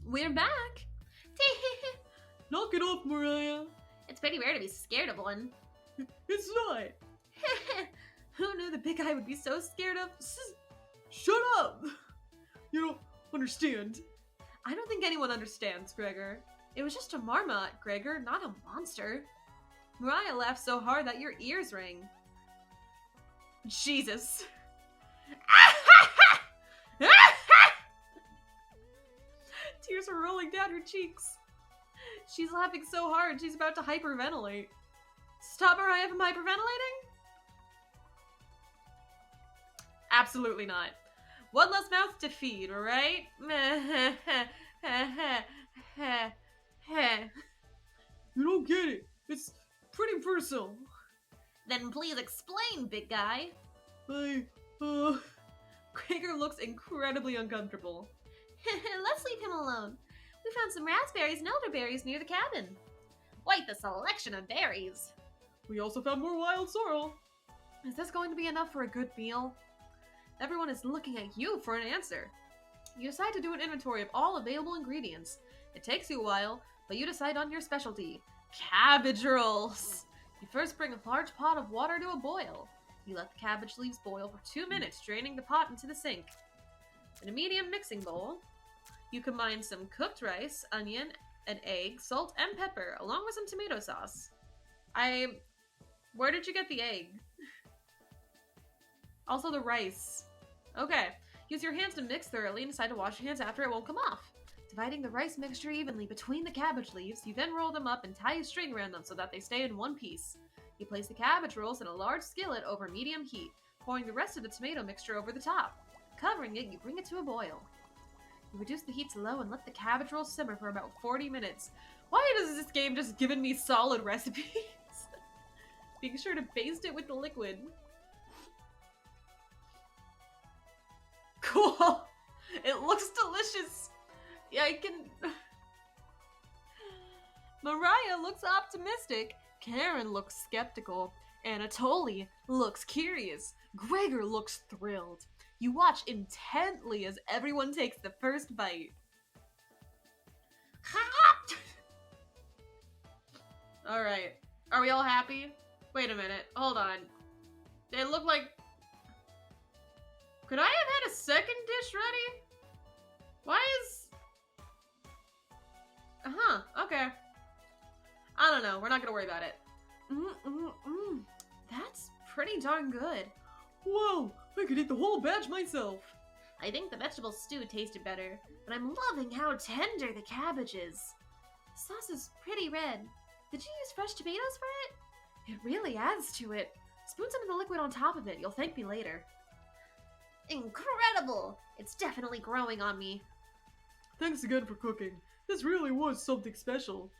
We're back! Knock it off, Mariah! It's pretty rare to be scared of one. It's not! Who knew the big guy would be so scared of? Shut up! You don't understand. I don't think anyone understands, Gregor. It was just a marmot, Gregor, not a monster. Mariah laughed so hard that your ears ring. Jesus. Tears are rolling down her cheeks. She's laughing so hard, she's about to hyperventilate. Stop Mariah from hyperventilating? Absolutely not. One less mouth to feed, right? You don't get it. It's pretty personal. Then please explain, big guy. Gregor looks incredibly uncomfortable. Let's leave him alone. We found some raspberries and elderberries near the cabin. Quite the selection of berries. We also found more wild sorrel. Is this going to be enough for a good meal? Everyone is looking at you for an answer. You decide to do an inventory of all available ingredients. It takes you a while, but you decide on your specialty. Cabbage rolls! You first bring a large pot of water to a boil. You let the cabbage leaves boil for 2 minutes, draining the pot into the sink. In a medium mixing bowl, you combine some cooked rice, onion, an egg, salt, and pepper, along with some tomato sauce. Where did you get the egg? Also the rice. Okay. Use your hands to mix thoroughly and decide to wash your hands after it won't come off. Dividing the rice mixture evenly between the cabbage leaves, you then roll them up and tie a string around them so that they stay in one piece. You place the cabbage rolls in a large skillet over medium heat, pouring the rest of the tomato mixture over the top. Covering it, you bring it to a boil. You reduce the heat to low and let the cabbage rolls simmer for about 40 minutes. Why does this game just given me solid recipes? Being sure to baste it with the liquid. Cool! It looks delicious! Yeah, I can... Mariah looks optimistic. Karen looks skeptical. Anatoly looks curious. Gregor looks thrilled. You watch intently as everyone takes the first bite. Alright. Are we all happy? Wait a minute. Hold on. They look like... Could I have had a second dish ready? Why is... Okay. I don't know. We're not gonna worry about it. That's pretty darn good. Whoa! I could eat the whole batch myself. I think the vegetable stew tasted better, but I'm loving how tender the cabbage is. The sauce is pretty red. Did you use fresh tomatoes for it? It really adds to it. Spoon some of the liquid on top of it. You'll thank me later. Incredible! It's definitely growing on me. Thanks again for cooking. This really was something special.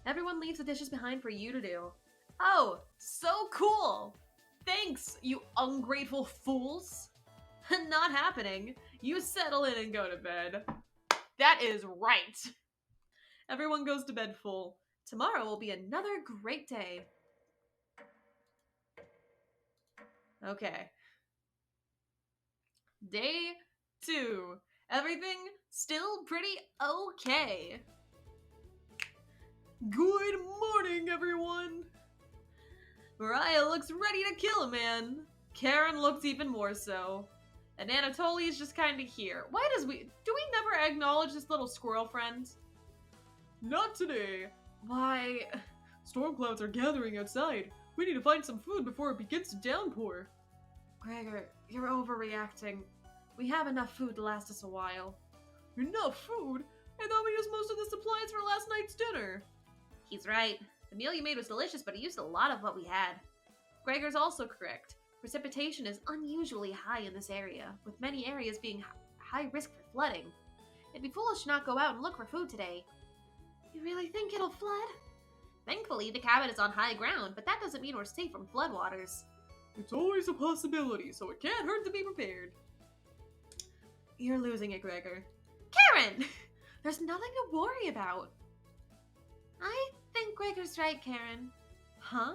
Everyone leaves the dishes behind for you to do. Oh, so cool! Thanks, you ungrateful fools! Not happening. You settle in and go to bed. That is right. Everyone goes to bed full. Tomorrow will be another great day. Okay. Day 2. Everything still pretty okay. Good morning, everyone! Mariah looks ready to kill a man. Karen looks even more so. And Anatoly is just kind of here. Do we never acknowledge this little squirrel friend? Not today. Why? Storm clouds are gathering outside. We need to find some food before it begins to downpour. Gregor, you're overreacting. We have enough food to last us a while. Enough food? I thought we used most of the supplies for last night's dinner. He's right. The meal you made was delicious, but it used a lot of what we had. Gregor's also correct. Precipitation is unusually high in this area, with many areas being high risk for flooding. It'd be foolish to not go out and look for food today. You really think it'll flood? Thankfully, the cabin is on high ground, but that doesn't mean we're safe from floodwaters. It's always a possibility, so it can't hurt to be prepared. You're losing it, Gregor. Karen! There's nothing to worry about. I think Gregor's right, Karen. Huh?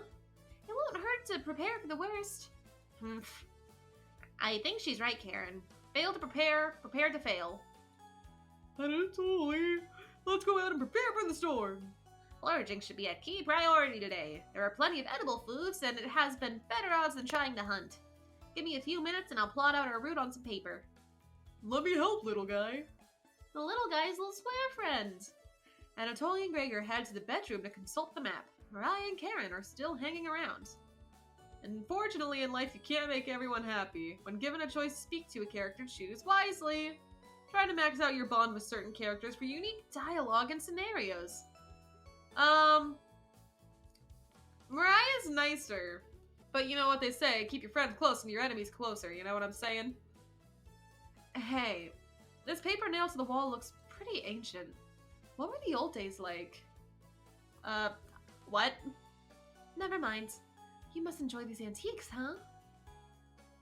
It won't hurt to prepare for the worst. I think she's right, Karen. Fail to prepare, prepare to fail. I Anatoly, let's go out and prepare for the storm. Foraging should be a key priority today. There are plenty of edible foods, and it has been better odds than trying to hunt. Give me a few minutes and I'll plot out our route on some paper. Let me help, little guy. The little guy's little square friend. Anatoly and Gregor head to the bedroom to consult the map. Mariah and Karen are still hanging around. Unfortunately, in life, you can't make everyone happy. When given a choice to speak to a character, choose wisely. Try to max out your bond with certain characters for unique dialogue and scenarios. Mariah's nicer. But you know what they say, keep your friends close and your enemies closer, you know what I'm saying? Hey, this paper nailed to the wall looks pretty ancient. What were the old days like? What? Never mind. You must enjoy these antiques, huh?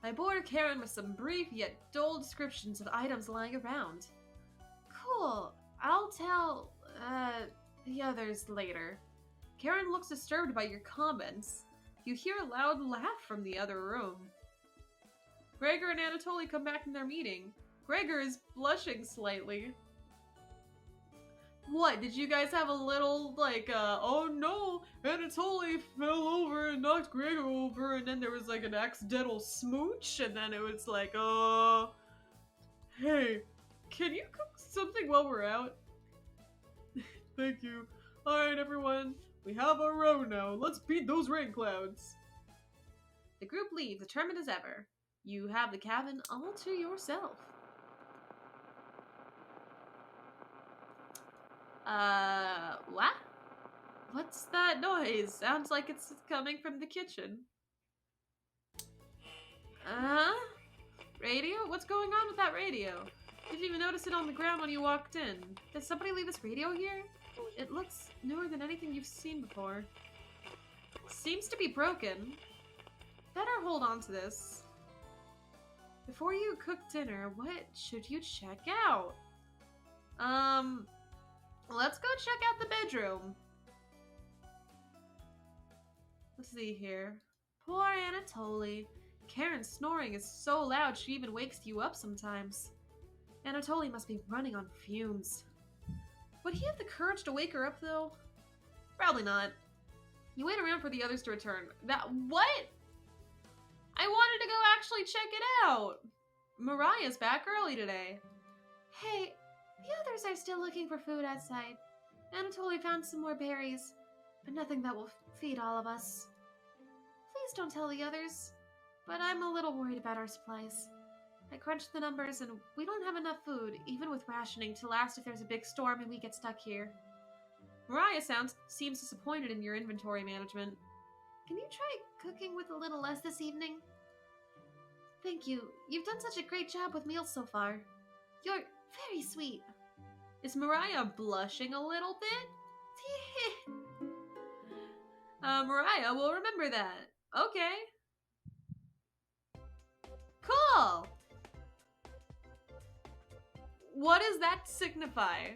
I bored Karen with some brief yet dull descriptions of items lying around. Cool. I'll tell, the others later. Karen looks disturbed by your comments. You hear a loud laugh from the other room. Gregor and Anatoly come back from their meeting. Gregor is blushing slightly. What, did you guys have a little, oh no, Anatoly fell over and knocked Gregor over, and then there was like an accidental smooch, and then it was like, hey, can you cook something while we're out? Thank you. Alright everyone, we have our row now. Let's beat those rain clouds. The group leaves, determined as ever. You have the cabin all to yourself. What? What's that noise? Sounds like it's coming from the kitchen. Radio? What's going on with that radio? Didn't even notice it on the ground when you walked in. Did somebody leave this radio here? It looks newer than anything you've seen before. Seems to be broken. Better hold on to this. Before you cook dinner, what should you check out? Let's go check out the bedroom. Let's see here. Poor Anatoly. Karen's snoring is so loud she even wakes you up sometimes. Anatoly must be running on fumes. Would he have the courage to wake her up, though? Probably not. You wait around for the others to return. What? I wanted to go actually check it out. Mariah's back early today. Hey, the others are still looking for food outside. Anatoly found some more berries, but nothing that will feed all of us. Please don't tell the others, but I'm a little worried about our supplies. I crunched the numbers and we don't have enough food, even with rationing, to last if there's a big storm and we get stuck here. Mariah seems disappointed in your inventory management. Can you try cooking with a little less this evening? Thank you. You've done such a great job with meals so far. You're very sweet. Is Mariah blushing a little bit? Mariah will remember that. Okay. Cool! What does that signify?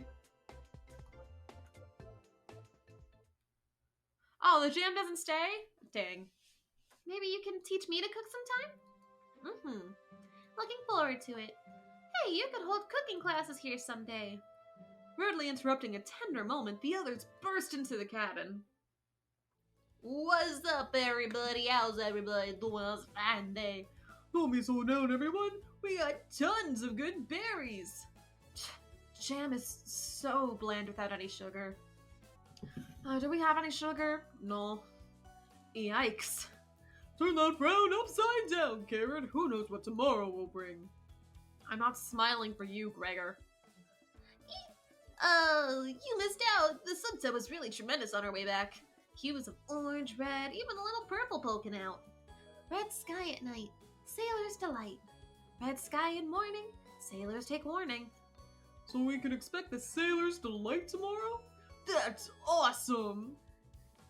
Oh, the jam doesn't stay? Dang. Maybe you can teach me to cook sometime? Looking forward to it. Hey, you could hold cooking classes here someday. Rudely interrupting a tender moment, the others burst into the cabin. What's up, everybody? How's everybody doing? It's a fine day. Don't be so down, everyone. We got tons of good berries. Jam is so bland without any sugar. Do we have any sugar? No. Yikes. Turn that frown upside down, Karen. Who knows what tomorrow will bring? I'm not smiling for you, Gregor. You missed out. The sunset was really tremendous on our way back. Hues of orange, red, even a little purple poking out. Red sky at night, sailor's delight. Red sky in morning, sailors take warning. So we can expect the sailor's delight tomorrow? That's awesome!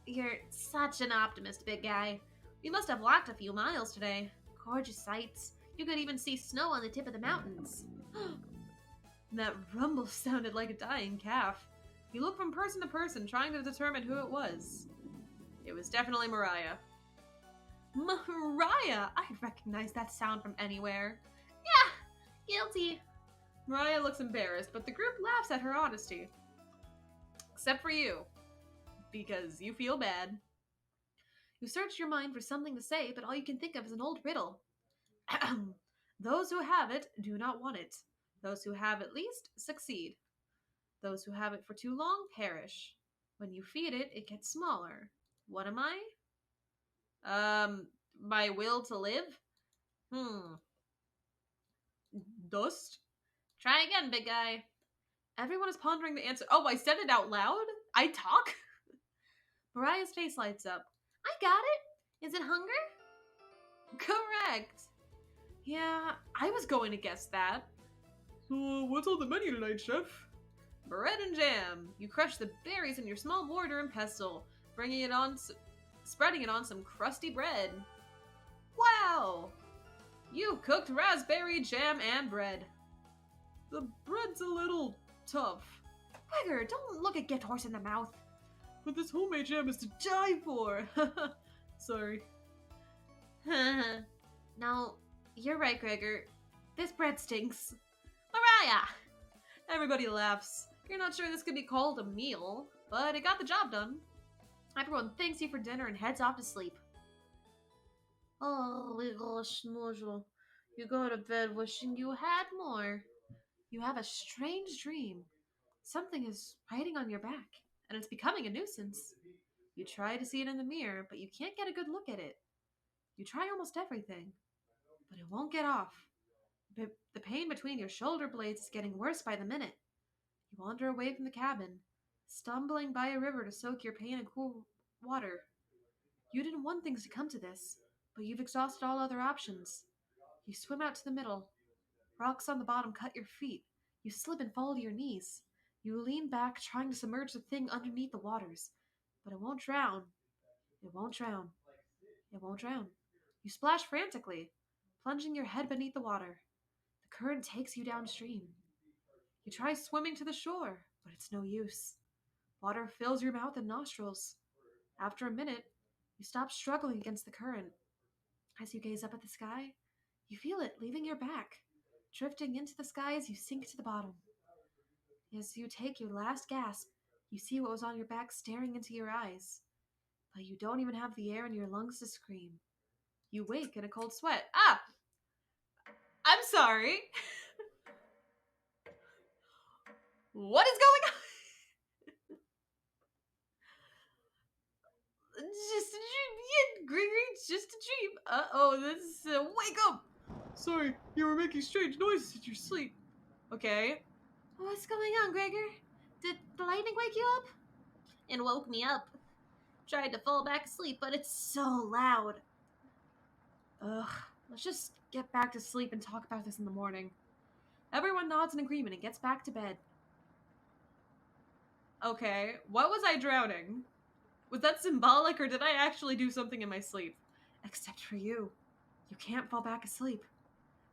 You're such an optimist, big guy. We must have walked a few miles today. Gorgeous sights. You could even see snow on the tip of the mountains. That rumble sounded like a dying calf. You looked from person to person, trying to determine who it was. It was definitely Mariah. Mariah! I recognize that sound from anywhere. Yeah, guilty. Mariah looks embarrassed, but the group laughs at her honesty. Except for you. Because you feel bad. You search your mind for something to say, but all you can think of is an old riddle. Those who have it do not want it. Those who have at least succeed. Those who have it for too long perish. When you feed it, it gets smaller. What am I? My will to live? Dust? Try again, big guy. Everyone is pondering the answer. Oh, I said it out loud? I talk? Mariah's face lights up. I got it. Is it hunger? Correct. Yeah, I was going to guess that. So, what's on the menu tonight, chef? Bread and jam. You crush the berries in your small mortar and pestle, spreading it on some crusty bread. Wow! You cooked raspberry jam and bread. The bread's a little tough. Gregor, don't look a gift horse in the mouth. But this homemade jam is to die for. Sorry. No, you're right, Gregor. This bread stinks. Mariah! Everybody laughs. You're not sure this could be called a meal, but it got the job done. Everyone thanks you for dinner and heads off to sleep. Oh, little schmoozle. You go to bed wishing you had more. You have a strange dream. Something is writing on your back, and it's becoming a nuisance. You try to see it in the mirror, but you can't get a good look at it. You try almost everything, but it won't get off. The pain between your shoulder blades is getting worse by the minute. You wander away from the cabin, stumbling by a river to soak your pain in cool water. You didn't want things to come to this, but you've exhausted all other options. You swim out to the middle. Rocks on the bottom cut your feet. You slip and fall to your knees. You lean back, trying to submerge the thing underneath the waters, but it won't drown. It won't drown. It won't drown. You splash frantically, plunging your head beneath the water. The current takes you downstream. You try swimming to the shore, but it's no use. Water fills your mouth and nostrils. After a minute, you stop struggling against the current. As you gaze up at the sky, you feel it leaving your back, drifting into the sky as you sink to the bottom. As you take your last gasp, you see what was on your back staring into your eyes. But you don't even have the air in your lungs to scream. You wake in a cold sweat. Ah! I'm sorry. What is going on? Just a dream. Yeah, Gregory, it's just a dream. Uh-oh, wake up. Sorry, you were making strange noises in your sleep. Okay. What's going on, Gregor? Did the lightning wake you up? It woke me up. Tried to fall back asleep, but it's so loud. Ugh, let's just get back to sleep and talk about this in the morning. Everyone nods in agreement and gets back to bed. Okay, what was I drowning? Was that symbolic, or did I actually do something in my sleep? Except for you. You can't fall back asleep.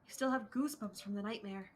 You still have goosebumps from the nightmare.